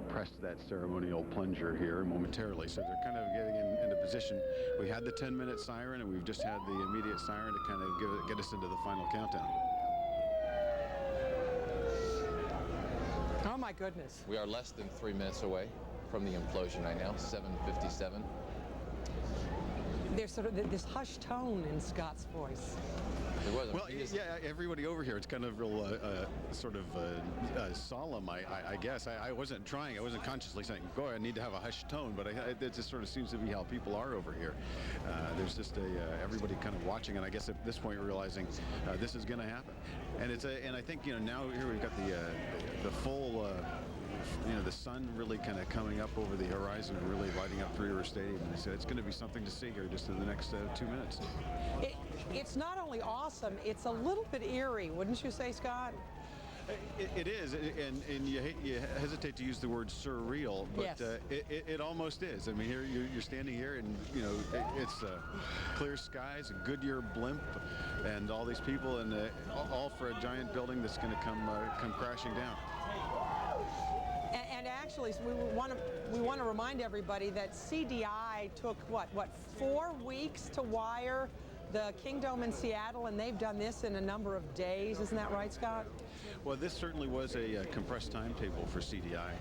press that ceremonial plunger here momentarily. So they're kind of getting into position. We had the 10-minute siren, and we've just had the immediate siren to kind of get us into the final countdown. Oh, my goodness. We are less than 3 minutes away from the implosion right now, 7:57. There's sort of this hushed tone in Scott's voice. Well, yeah, everybody over here, it's kind of real sort of solemn, I guess. I wasn't trying, I wasn't consciously saying, go ahead, I need to have a hushed tone, but it just sort of seems to be how people are over here. There's just everybody kind of watching, and I guess at this point realizing this is going to happen. And and I think, now here we've got the full, the sun really kind of coming up over the horizon and really lighting up Three River Stadium. And it's going to be something to see here just in the next 2 minutes. It's not only awesome, it's a little bit eerie, wouldn't you say, Scott? It is, and you hesitate to use the word surreal, but yes. It almost is. I mean, here you're standing here, and it's clear skies, a Goodyear blimp, and all these people, and all for a giant building that's going to come crashing down. And actually, we want to remind everybody that CDI took what 4 weeks to wire the Kingdome in Seattle, and they've done this in a number of days. Isn't that right, Scott? Well, this certainly was a compressed timetable for CDI.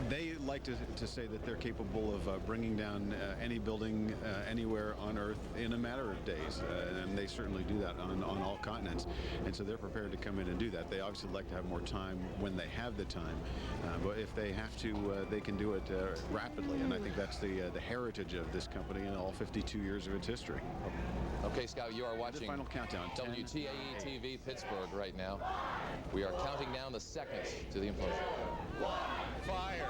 They like to say that they're capable of bringing down any building anywhere on Earth in a matter of days, and they certainly do that on all continents. And so they're prepared to come in and do that. They obviously like to have more time when they have the time, but if they have to, they can do it rapidly. And I think that's the heritage of this company in all 52 years of its history. Okay, Scott, you are watching the final countdown. WTAE TV Pittsburgh right now. We are counting down the seconds to the implosion. 1, fire.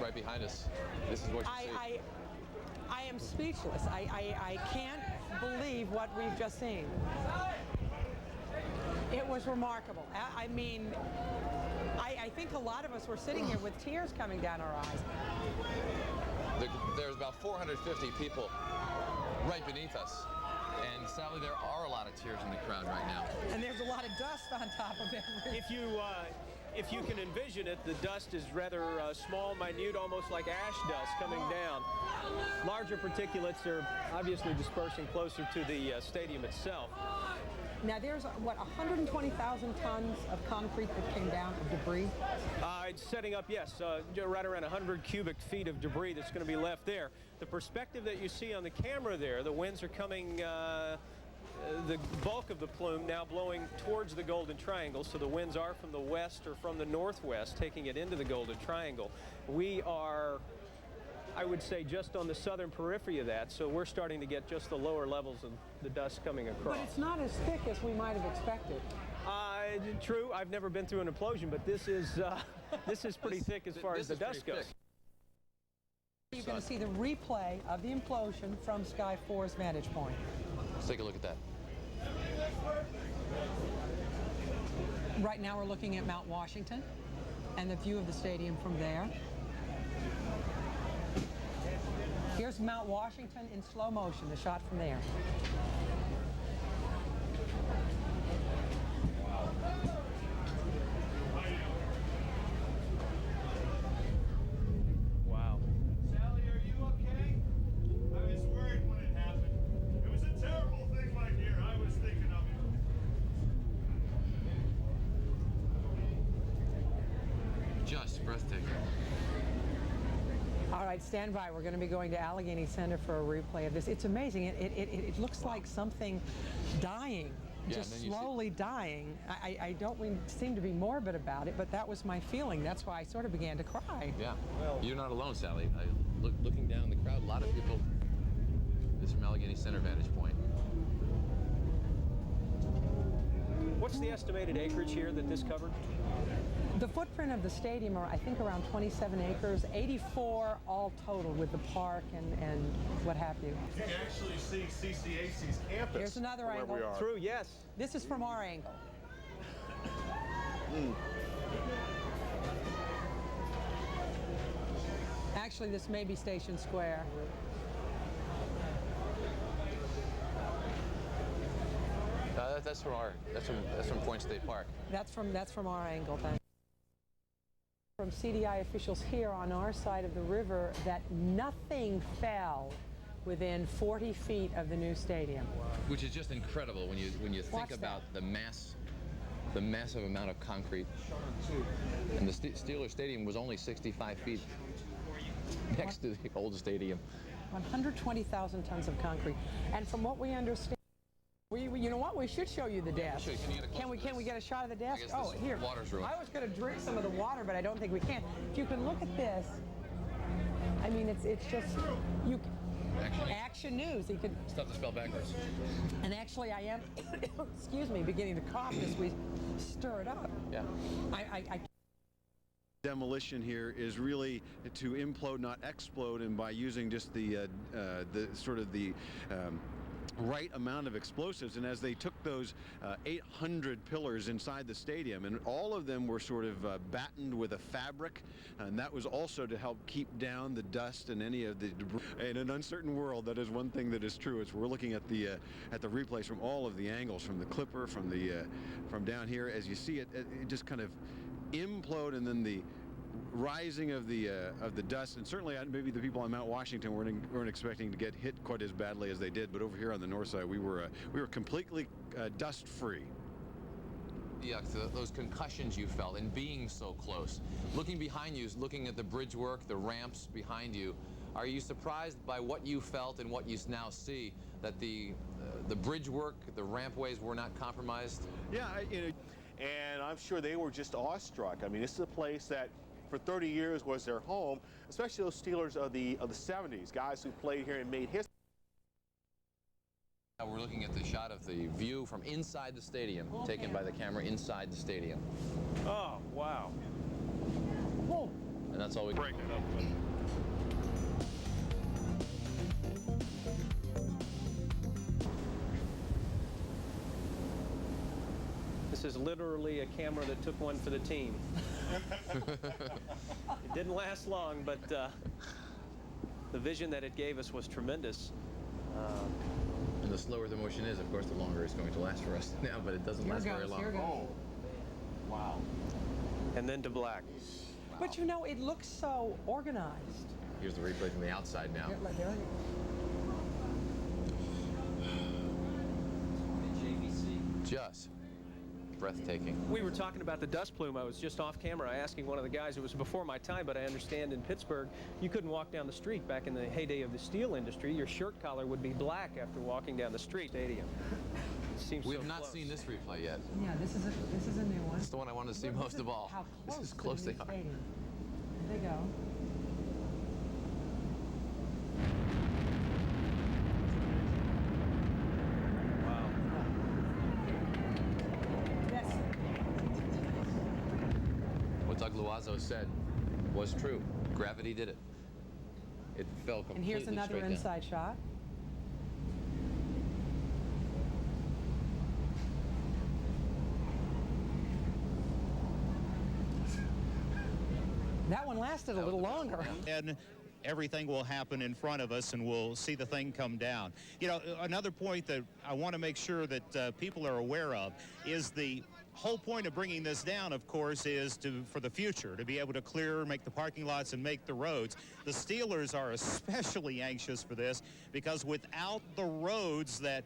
Right behind us. This is what you see. I am speechless. I can't believe what we've just seen. It was remarkable. I mean, I think a lot of us were sitting here with tears coming down our eyes. There's about 450 people right beneath us. And sadly, there are a lot of tears in the crowd right now. And there's a lot of dust on top of everything. If you can envision it, the dust is rather small, minute, almost like ash dust coming down. Larger particulates are obviously dispersing closer to the stadium itself. Now there's, what, 120,000 tons of concrete that came down of debris? It's setting up, yes, right around 100 cubic feet of debris that's going to be left there. The perspective that you see on the camera there, the winds are coming, the bulk of the plume now blowing towards the Golden Triangle, so the winds are from the west or from the northwest, taking it into the Golden Triangle. We are, I would say, just on the southern periphery of that, so we're starting to get just the lower levels of the dust coming across. But it's not as thick as we might have expected. True, I've never been through an implosion, but this is pretty thick as far as the dust goes. You're going to see the replay of the implosion from Sky 4's vantage point. Let's take a look at that. Right now we're looking at Mount Washington and the view of the stadium from there. Here's Mount Washington in slow motion, the shot from there. Wow. breathtaking. All right, stand by. We're going to be going to Allegheny Center for a replay of this. It's amazing. It looks like something dying, Yeah, just and then you slowly dying. I don't seem to be morbid about it, but that was my feeling. That's why I sort of began to cry. Yeah. You're not alone, Sally. Looking down the crowd, a lot of people. This is from Allegheny Center vantage point. What's the estimated acreage here that this covered? The footprint of the stadium are, I think, around 27 acres, 84 all total with the park and what have you. You can actually see CCAC's campus. Here's another where angle. we are. Through, yes. This is from our angle. Actually, this may be Station Square. That's from Point State Park. That's from our angle, thanks. From CDI officials here on our side of the river that nothing fell within 40 feet of the new stadium. Which is just incredible when you think about the massive amount of concrete. And the Steelers Stadium was only 65 feet next to the old stadium. 120,000 tons of concrete. And from what we understand, you know what? We should show you the desk. Can we get a shot of the desk? Oh, here. Water's ruined. I was going to drink some of the water, but I don't think we can. If you can look at this, I mean, it's just Action News. He could. Stuff to spell backwards. And actually, I am, excuse me, beginning to cough as we stir it up. Yeah. I Demolition here is really to implode, not explode, and by using just the right amount of explosives. And as they took those 800 pillars inside the stadium, and all of them were sort of battened with a fabric, and that was also to help keep down the dust and any of the debris. In an uncertain world, that is one thing that is true. We're looking at the replays from all of the angles, from the clipper, from down here. As you see it just kind of implode, and then the rising of the dust. And certainly maybe the people on Mount Washington weren't expecting to get hit quite as badly as they did, but over here on the north side we were completely dust free. Yeah, those concussions you felt and being so close. Looking behind you, looking at the bridge work, the ramps behind you, are you surprised by what you felt and what you now see, that the bridge work, the rampways were not compromised? Yeah, and I'm sure they were just awestruck. I mean, this is a place that for 30 years was their home, especially those Steelers of the 70s, guys who played here and made history. Now we're looking at the shot of the view from inside the stadium, taken by the camera inside the stadium. Oh, wow. Whoa. And that's all we can Break it up. This is literally a camera that took one for the team. It didn't last long, but the vision that it gave us was tremendous. And the slower the motion is, of course, the longer it's going to last for us now, but it doesn't last very long. Oh, wow. And then to black. Wow. But you know, it looks so organized. Here's the replay from the outside now. Just breathtaking. We were talking about the dust plume. I was just off camera asking one of the guys. It was before my time, but I understand in Pittsburgh you couldn't walk down the street back in the heyday of the steel industry. Your shirt collar would be black after walking down the street. Stadium. It seems We so have not close. seen this replay yet. Yeah, this is a new one. It's the one I wanted to see most of all. How This close is close to the they new are. stadium. There they go. Wow. Yes. What Doug Loazzo said was true. Gravity did it. It fell completely And here's another straight down. inside shot. That one lasted a little longer. And everything will happen in front of us, and we'll see the thing come down. You know, another point that I want to make sure that people are aware of is the whole point of bringing this down, of course, is for the future, to be able to clear, make the parking lots, and make the roads. The Steelers are especially anxious for this because without the roads that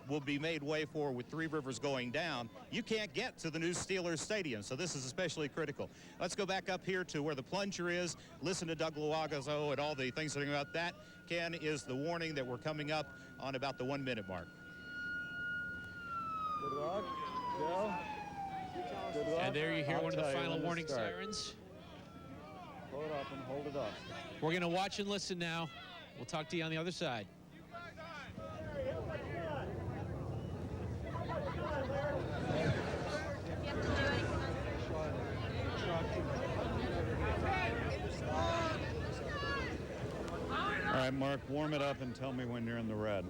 will be made way for with Three Rivers going down, you can't get to the new Steelers Stadium. So this is especially critical. Let's go back up here to where the plunger is. Listen to Doug Luagazo and all the things that are about that. Ken, is the warning that we're coming up on about the 1 minute mark. Good luck. Go. Good luck. And there you hear one of the final warning start. sirens. Pull it up and hold it up. We're going to watch and listen now. We'll talk to you on the other side. All right, Mark, warm it up and tell me when you're in the red.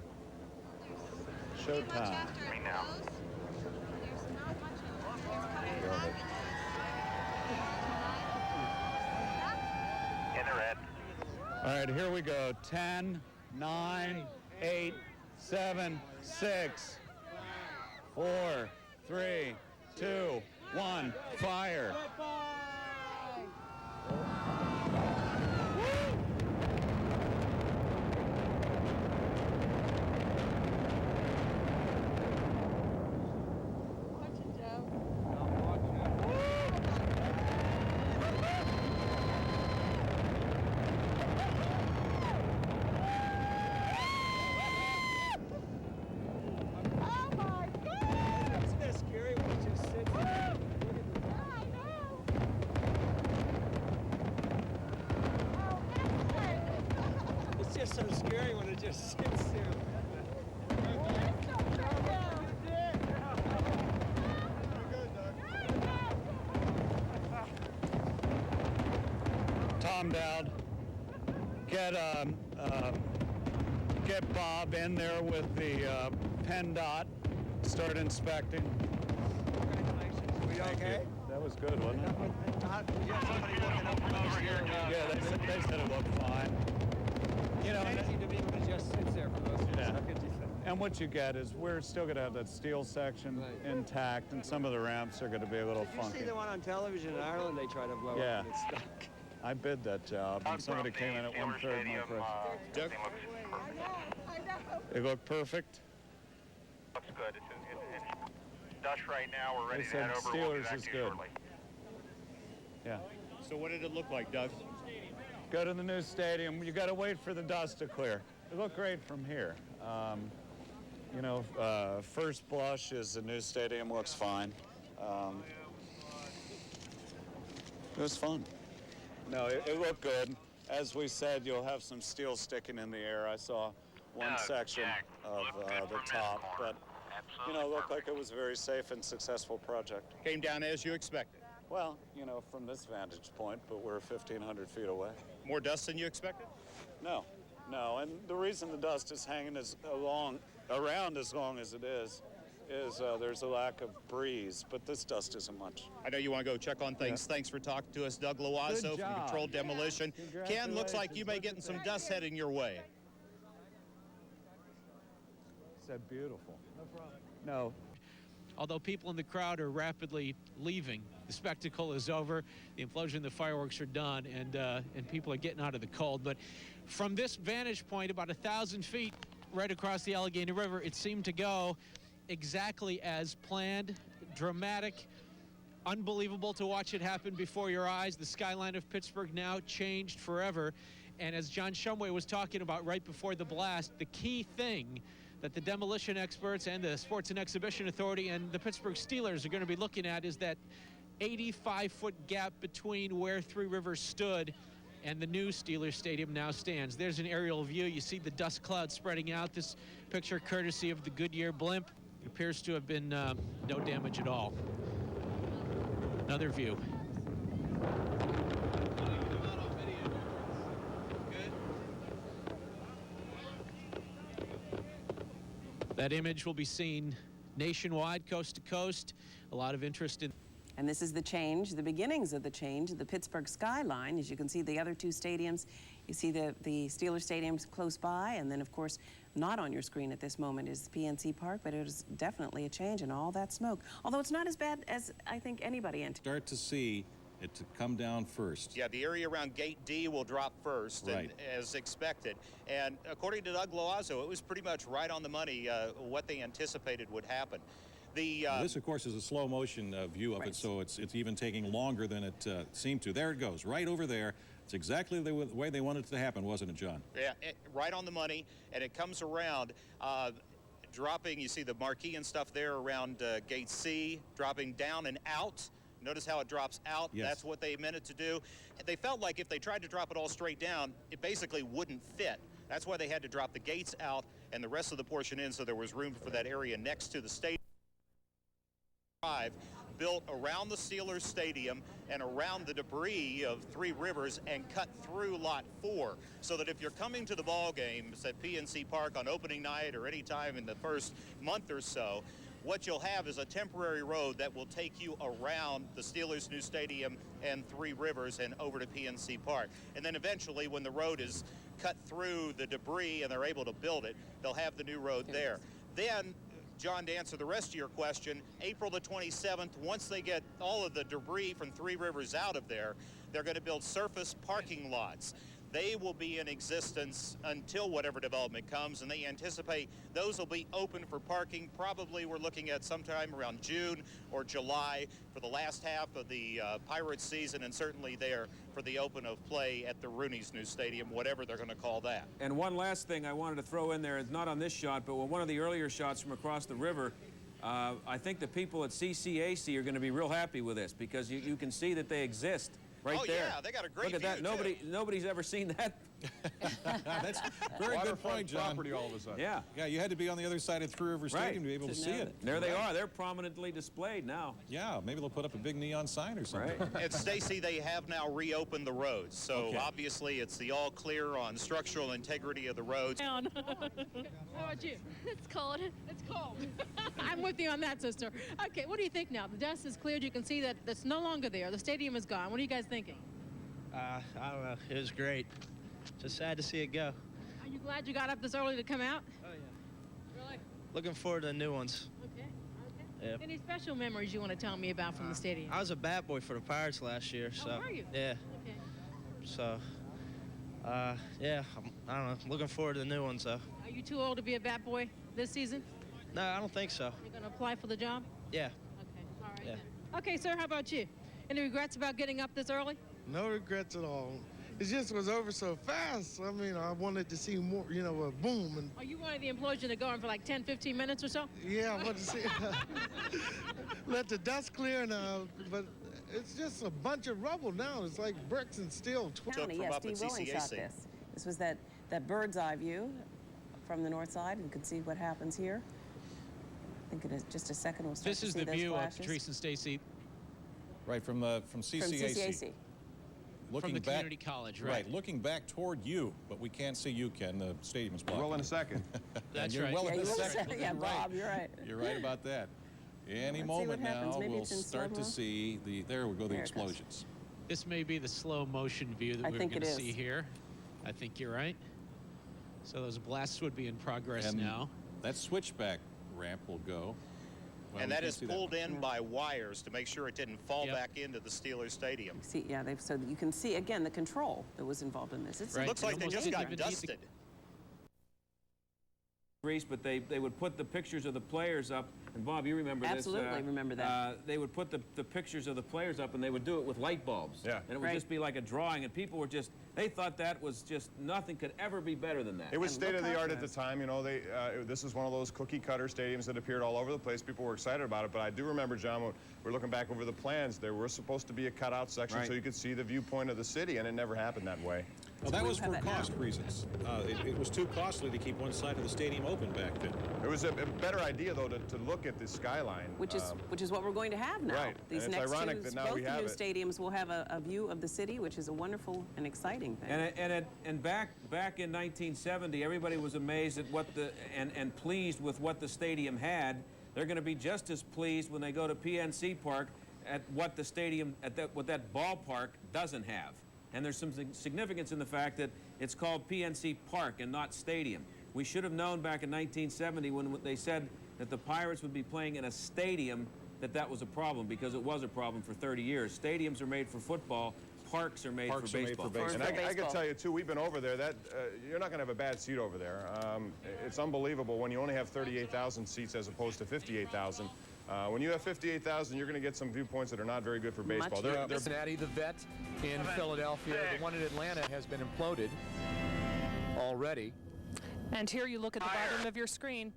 Showtime. Right now. In the red. All right, here we go. 10, 9, 8, 7, 6, 4, 3, 2, 1, fire. It's so scary when it just sits there. Tom Dowd, get Bob in there with the PennDOT. Start inspecting. Congratulations. We okay? That was good, wasn't it? Yeah, they said it looked fine. You know, Amazing to be able to just sit there for most of Yeah. How could you say? and what you get is we're still going to have that steel section intact, and some of the ramps are going to be a little Did you funky. see the one on television in Ireland they tried to blow Yeah. up and it stuck? I bid that job, and somebody came in at 1/3 my price. Doug? It looked perfect. Looks good. It's dust right now. We're ready They to head said over. We'll be Steelers back is to you good. shortly. Yeah. So what did it look like, Doug? Go to the new stadium. You got to wait for the dust to clear. It looked great from here. You know, first blush is the new stadium looks fine. It was fun. No, it looked good. As we said, you'll have some steel sticking in the air. I saw one section of the top, but you know, it looked like it was a very safe and successful project. Came down as you expected. Well, you know, from this vantage point, but we're 1,500 feet away. More dust than you expected? No, and the reason the dust is hanging around as long as it is there's a lack of breeze, but this dust isn't much. I know you want to go check on things. Yeah. Thanks for talking to us, Doug Loazzo from Controlled Demolition. Ken, looks like you may get some dust heading your way. Said beautiful. No problem. No. Although people in the crowd are rapidly leaving, the spectacle is over. The implosion, the fireworks are done, and people are getting out of the cold. But from this vantage point, about 1,000 feet right across the Allegheny River, it seemed to go exactly as planned. Dramatic, unbelievable to watch it happen before your eyes. The skyline of Pittsburgh now changed forever. And as John Shumway was talking about right before the blast, the key thing that the demolition experts and the Sports and Exhibition Authority and the Pittsburgh Steelers are going to be looking at is that 85-foot gap between where Three Rivers stood and the new Steelers Stadium now stands. There's an aerial view. You see the dust cloud spreading out. This picture courtesy of the Goodyear blimp. It appears to have been no damage at all. Another view. That image will be seen nationwide, coast to coast. A lot of interest in. And this is the change, the beginnings of the change, the Pittsburgh skyline. As you can see, the other two stadiums, you see the Steelers stadiums close by, and then, of course, not on your screen at this moment is the PNC Park, but it is definitely a change in all that smoke. Although it's not as bad as I think anybody anticipated. Start to see it to come down first. Yeah, the area around Gate D will drop first, right, as expected. And according to Doug Loazzo, it was pretty much right on the money what they anticipated would happen. This, of course, is a slow motion view of it, so it's even taking longer than it seemed to. There it goes, right over there. It's exactly the way they wanted it to happen, wasn't it, John? Yeah, right on the money, and it comes around, dropping, you see the marquee and stuff there around Gate C, dropping down and out. Notice how it drops out. Yes. That's what they meant it to do. They felt like if they tried to drop it all straight down, it basically wouldn't fit. That's why they had to drop the gates out and the rest of the portion in, so there was room for that area next to the stadium. Built around the Steelers Stadium and around the debris of Three Rivers and cut through Lot 4, so that if you're coming to the ball games at PNC Park on opening night or any time in the first month or so, what you'll have is a temporary road that will take you around the Steelers' new stadium and Three Rivers and over to PNC Park. And then eventually, when the road is cut through the debris and they're able to build it, they'll have the new road there. Then, John, to answer the rest of your question, April the 27th, once they get all of the debris from Three Rivers out of there, they're going to build surface parking lots. They will be in existence until whatever development comes, and they anticipate those will be open for parking. Probably we're looking at sometime around June or July for the last half of the Pirates season, and certainly there for the open of play at the Rooney's new stadium, whatever they're going to call that. And one last thing I wanted to throw in there, it's not on this shot, but one of the earlier shots from across the river, I think the people at CCAC are going to be real happy with this, because you can see that they exist. Right there. Yeah, they got a great Look at that. view, Nobody's ever seen that. That's a very good point, John. Property all of a sudden. Yeah. Yeah, you had to be on the other side of Three River Stadium to be able to see it. There they are. They're prominently displayed now. Yeah, maybe they'll put up a big neon sign or something. Right. And Stacy, they have now reopened the roads, so Okay. obviously it's the all clear on structural integrity of the roads. How about you? It's cold. It's cold. I'm with you on that, sister. Okay, what do you think now? The dust is cleared. You can see that it's no longer there. The stadium is gone. What are you guys thinking? I don't know. It was great. Just sad to see it go. Are you glad you got up this early to come out? Oh, yeah. Really? Looking forward to the new ones. Okay. Yeah. Any special memories you want to tell me about from the stadium? I was a bat boy for the Pirates last year. So, were you? Yeah. Okay. So, yeah, I don't know. Looking forward to the new ones, though. Are you too old to be a bat boy this season? No, I don't think so. You're going to apply for the job? Yeah. Okay. All right. Yeah. Then. Okay, sir, how about you? Any regrets about getting up this early? No regrets at all. It just was over so fast. I mean, I wanted to see more, you know, a boom. And Are you wanting the implosion to go on for like 10, 15 minutes or so? yeah, I wanted to see, let the dust clear now, but it's just a bunch of rubble now. It's like bricks and steel. County, yes, Steve Willing shot this. This was that bird's eye view from the north side. You can see what happens here. I think in just a second we'll start This to is see the those view flashes. of Patrice and Stacy. Right, from CCAC. From CCAC. Looking From the back, community college, right. Looking back toward you, but we can't see you, Ken. The stadium is blocked. Well in a second. That's you're right. Well Yeah, in a you will second. say- yeah, You're Bob, you're right. You're right about that. Any Let's see moment what happens. now, Maybe we'll it's in start to slow-mo. see the. There we go. The There it goes. explosions. This may be the slow motion view that I we're think going it to is. see here. I think you're right. So those blasts would be in progress And now. that switchback ramp will go. Well, And we that can't is see pulled in by wires to make sure it didn't fall back into the Steelers Stadium. See, yeah, so you can see again the control that was involved in this. It's Right. Looks like they Almost just didn't got even need to- dusted. Grease, but they would put the pictures of the players up, and Bob, you remember this. Absolutely remember that. They would put the pictures of the players up, and they would do it with light bulbs. Yeah. And it would Right. just be like a drawing, and people were just, they thought that was just, nothing could ever be better than that. It was And look state of the how- art at the time. You know, this is one of those cookie cutter stadiums that appeared all over the place. People were excited about it. But I do remember, John, when we're looking back over the plans, there was supposed to be a cutout section Right. so you could see the viewpoint of the city, and it never happened that way. Well, that we was have for that now. cost reasons. It was too costly to keep one side of the stadium open back then. It was a better idea, though, to look at the skyline. Which is what we're going to have now. Right. These And it's next ironic two, that now both we the have new it. stadiums will have a view of the city, which is a wonderful and exciting thing. And back in 1970, everybody was amazed at what and pleased with what the stadium had. They're going to be just as pleased when they go to PNC Park at what the stadium, what that ballpark doesn't have. And there's some significance in the fact that it's called PNC Park and not Stadium. We should have known back in 1970 when they said that the Pirates would be playing in a stadium that that was a problem, because it was a problem for 30 years. Stadiums are made for football. Parks are made for baseball. And I can tell you, too, we've been over there. That you're not going to have a bad seat over there. It's unbelievable when you only have 38,000 seats as opposed to 58,000. When you have 58,000, you're going to get some viewpoints that are not very good for baseball. Cincinnati, the vet in Philadelphia, the one in Atlanta has been imploded already. And here you look at the bottom of your screen.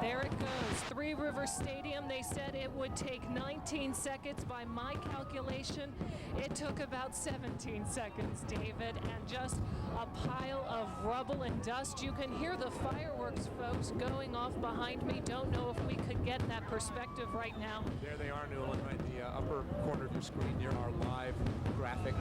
There it goes. Three River Stadium. They said it would take 19 seconds. By my calculation, it took about 17 seconds, David, and just a pile of rubble and dust. You can hear the fireworks, folks, going off behind me. Don't know if we could get that perspective right now. There they are, Newland, right in the upper corner of your screen near our live graphic.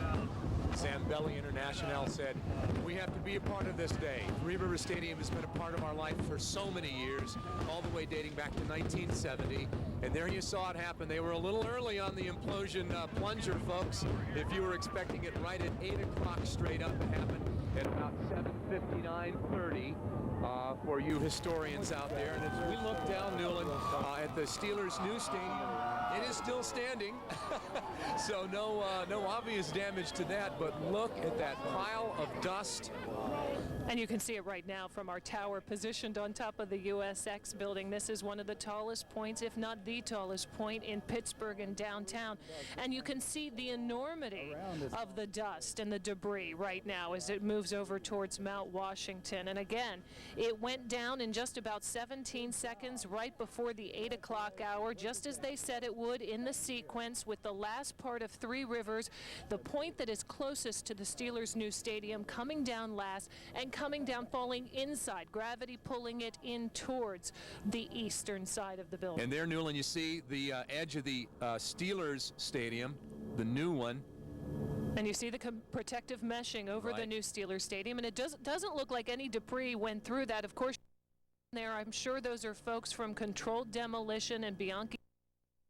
Zambelli International said, "We have to be a part of this day. Three River Stadium has been a part of our life for so many years, all the way dating back to 1970. And there you saw it happen. They were a little early on the implosion plunger, folks. If you were expecting it right at 8 o'clock straight up, it happened at about 7:59:30 for you historians out there. And as we look down, Newland, at the Steelers' new stadium, it is still standing. So no obvious damage to that, but look at that pile of dust. And you can see it right now from our tower positioned on top of the USX building. This is one of the tallest points, if not the tallest point in Pittsburgh and downtown. And you can see the enormity of the dust and the debris right now as it moves over towards Mount Washington. And again, it went down in just about 17 seconds right before the 8 o'clock hour, just as they said it would in the sequence, with the last part of Three Rivers, the point that is closest to the Steelers' new stadium, coming down last and coming down, falling inside, gravity pulling it in towards the eastern side of the building. And there, Newland, you see the edge of the Steelers stadium, the new one. And you see the protective meshing over the new Steelers stadium, and it doesn't look like any debris went through that. Of course, there, I'm sure those are folks from Controlled Demolition and Bianchi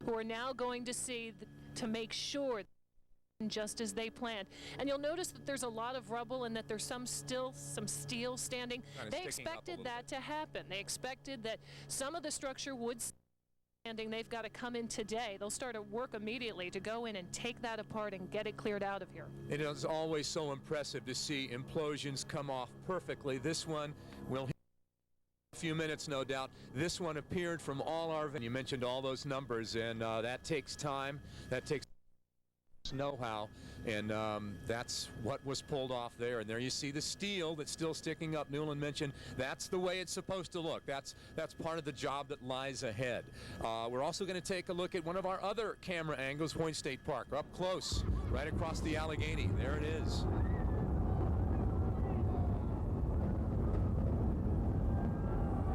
who are now going to see to make sure just as they planned. And you'll notice that there's a lot of rubble and that there's some steel standing. They expected that to happen. They expected that some of the structure would standing. They've got to come in today. They'll start at work immediately to go in and take that apart and get it cleared out of here. It is always so impressive to see implosions come off perfectly. This one will a few minutes, no doubt. This one appeared from all our, you mentioned all those numbers, and that takes time. That takes know-how, and that's what was pulled off there. And there you see the steel that's still sticking up. Newland mentioned that's the way it's supposed to look. That's part of the job that lies ahead. We're also going to take a look at one of our other camera angles, Point State Park, up close, right across the Allegheny. There it is.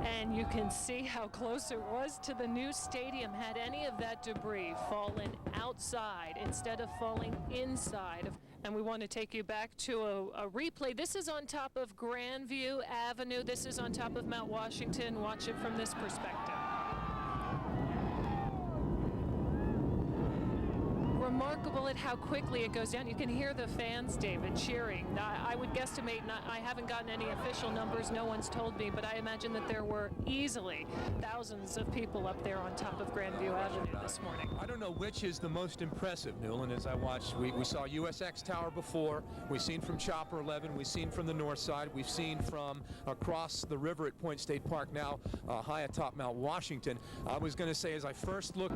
And you can see how close it was to the new stadium. Had any of that debris fallen outside instead of falling inside. And we want to take you back to a replay. This is on top of Grandview Avenue. This is on top of Mount Washington. Watch it from this perspective. Remarkable at how quickly it goes down. You can hear the fans, David, cheering. I would guesstimate, I haven't gotten any official numbers, no one's told me, but I imagine that there were easily thousands of people up there on top of Grandview Avenue this morning. I don't know which is the most impressive, Newland, as I watched. We saw USX Tower before. We've seen from Chopper 11. We've seen from the north side. We've seen from across the river at Point State Park, now high atop Mount Washington. I was going to say, as I first looked...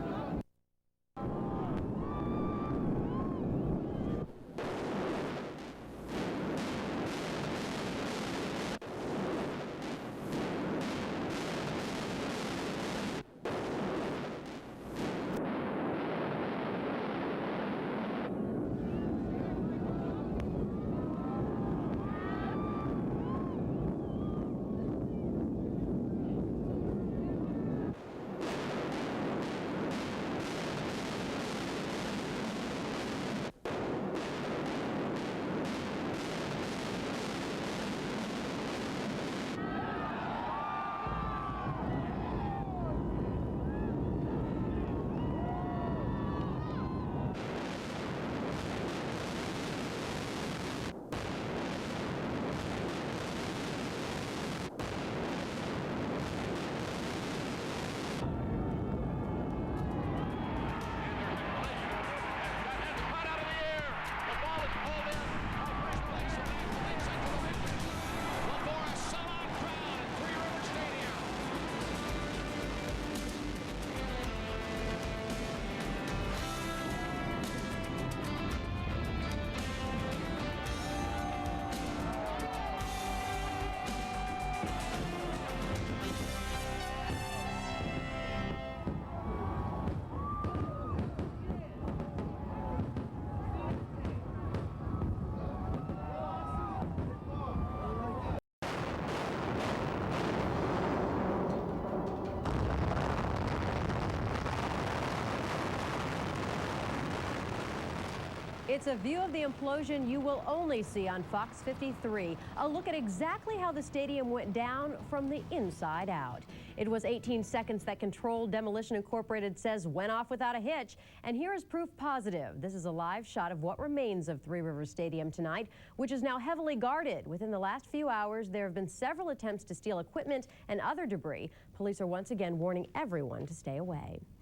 It's a view of the implosion you will only see on Fox 53. A look at exactly how the stadium went down from the inside out. It was 18 seconds that Controlled Demolition Incorporated says went off without a hitch. And here is proof positive. This is a live shot of what remains of Three Rivers Stadium tonight, which is now heavily guarded. Within the last few hours, there have been several attempts to steal equipment and other debris. Police are once again warning everyone to stay away.